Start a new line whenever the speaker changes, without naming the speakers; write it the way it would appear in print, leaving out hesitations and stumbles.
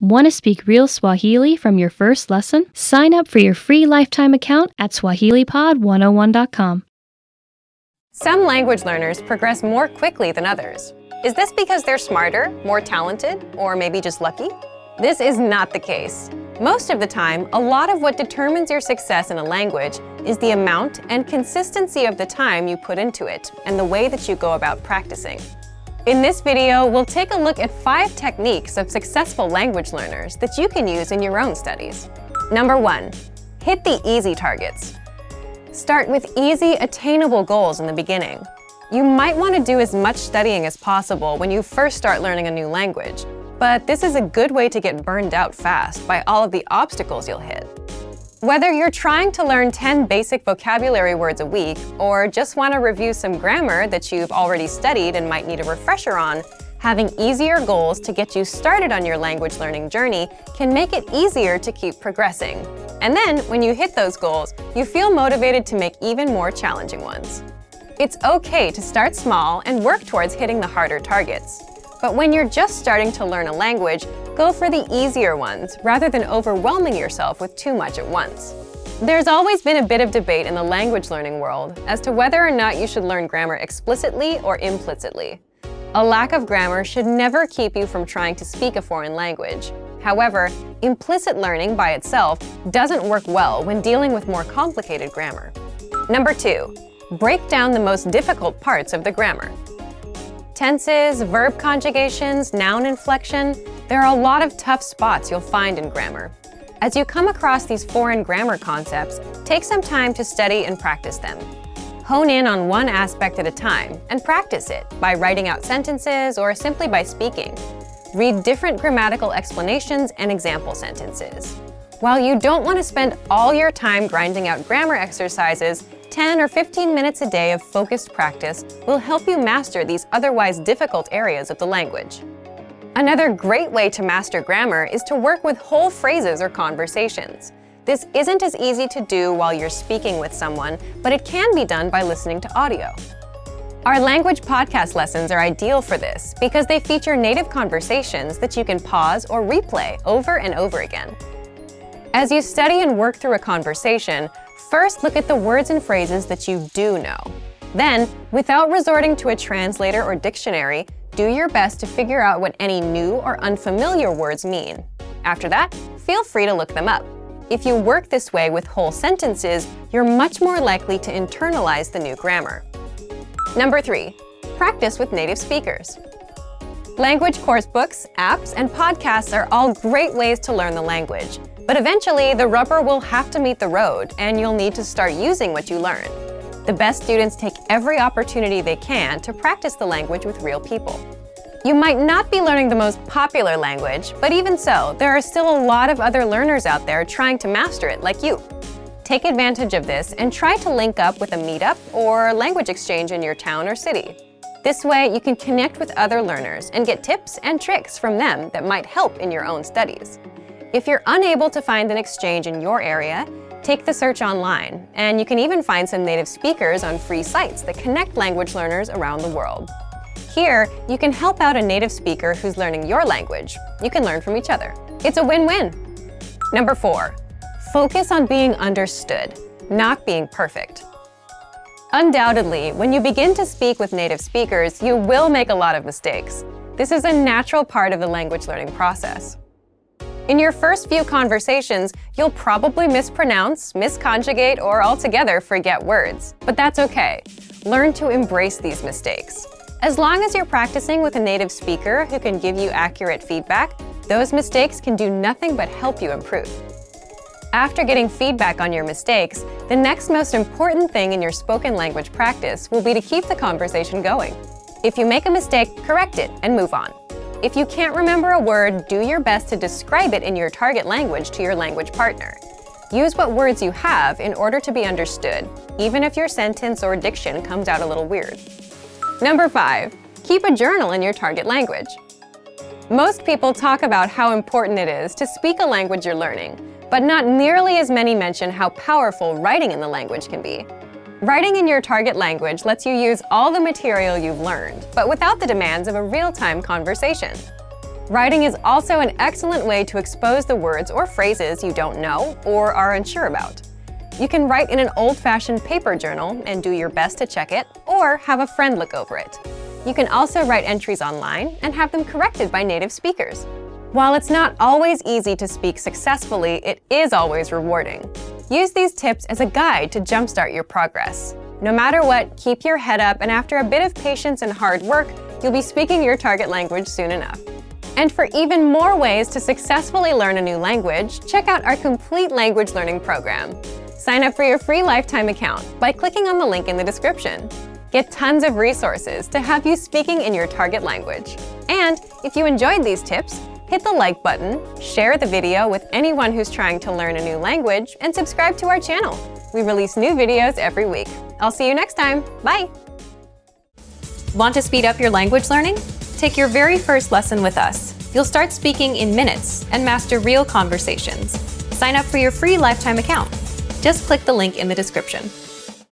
Want to speak real Swahili from your first lesson? Sign up for your free lifetime account at swahilipod101.com.
Some language learners progress more quickly than others. Is this because they're smarter, more talented, or maybe just lucky? This is not the case. Most of the time, a lot of what determines your success in a language is the amount and consistency of the time you put into it and the way that you go about practicing. In this video, we'll take a look at 5 techniques of successful language learners that you can use in your own studies. Number 1, hit the easy targets. Start with easy, attainable goals in the beginning. You might want to do as much studying as possible when you first start learning a new language, but this is a good way to get burned out fast by all of the obstacles you'll hit. Whether you're trying to learn 10 basic vocabulary words a week or just want to review some grammar that you've already studied and might need a refresher on, having easier goals to get you started on your language learning journey can make it easier to keep progressing. And then, when you hit those goals, you feel motivated to make even more challenging ones. It's okay to start small and work towards hitting the harder targets. But when you're just starting to learn a language, go for the easier ones rather than overwhelming yourself with too much at once. There's always been a bit of debate in the language learning world as to whether or not you should learn grammar explicitly or implicitly. A lack of grammar should never keep you from trying to speak a foreign language. However, implicit learning by itself doesn't work well when dealing with more complicated grammar. Number 2, break down the most difficult parts of the grammar. Tenses, verb conjugations, noun inflection, there are a lot of tough spots you'll find in grammar. As you come across these foreign grammar concepts, take some time to study and practice them. Hone in on one aspect at a time and practice it by writing out sentences or simply by speaking. Read different grammatical explanations and example sentences. While you don't want to spend all your time grinding out grammar exercises, 10 or 15 minutes a day of focused practice will help you master these otherwise difficult areas of the language. Another great way to master grammar is to work with whole phrases or conversations. This isn't as easy to do while you're speaking with someone, but it can be done by listening to audio. Our language podcast lessons are ideal for this because they feature native conversations that you can pause or replay over and over again. As you study and work through a conversation, first look at the words and phrases that you do know. Then, without resorting to a translator or dictionary, do your best to figure out what any new or unfamiliar words mean. After that, feel free to look them up. If you work this way with whole sentences, you're much more likely to internalize the new grammar. Number 3, practice with native speakers. Language course books, apps, and podcasts are all great ways to learn the language. But eventually, the rubber will have to meet the road, and you'll need to start using what you learn. The best students take every opportunity they can to practice the language with real people. You might not be learning the most popular language, but even so, there are still a lot of other learners out there trying to master it like you. Take advantage of this and try to link up with a meetup or language exchange in your town or city. This way, you can connect with other learners and get tips and tricks from them that might help in your own studies. If you're unable to find an exchange in your area, take the search online, and you can even find some native speakers on free sites that connect language learners around the world. Here, you can help out a native speaker who's learning your language. You can learn from each other. It's a win-win. Number 4, focus on being understood, not being perfect. Undoubtedly, when you begin to speak with native speakers, you will make a lot of mistakes. This is a natural part of the language learning process. In your first few conversations, you'll probably mispronounce, misconjugate, or altogether forget words. But that's okay. Learn to embrace these mistakes. As long as you're practicing with a native speaker who can give you accurate feedback, those mistakes can do nothing but help you improve. After getting feedback on your mistakes, the next most important thing in your spoken language practice will be to keep the conversation going. If you make a mistake, correct it and move on. If you can't remember a word, do your best to describe it in your target language to your language partner. Use what words you have in order to be understood, even if your sentence or diction comes out a little weird. Number 5, keep a journal in your target language. Most people talk about how important it is to speak a language you're learning, but not nearly as many mention how powerful writing in the language can be. Writing in your target language lets you use all the material you've learned, but without the demands of a real-time conversation. Writing is also an excellent way to expose the words or phrases you don't know or are unsure about. You can write in an old-fashioned paper journal and do your best to check it, or have a friend look over it. You can also write entries online and have them corrected by native speakers. While it's not always easy to speak successfully, it is always rewarding. Use these tips as a guide to jumpstart your progress. No matter what, keep your head up, and after a bit of patience and hard work, you'll be speaking your target language soon enough. And for even more ways to successfully learn a new language, check out our complete language learning program. Sign up for your free lifetime account by clicking on the link in the description. Get tons of resources to have you speaking in your target language. And if you enjoyed these tips, hit the like button, share the video with anyone who's trying to learn a new language, and subscribe to our channel. We release new videos every week. I'll see you next time. Bye! Want to speed up your language learning? Take your very first lesson with us. You'll start speaking in minutes and master real conversations. Sign up for your free lifetime account. Just click the link in the description.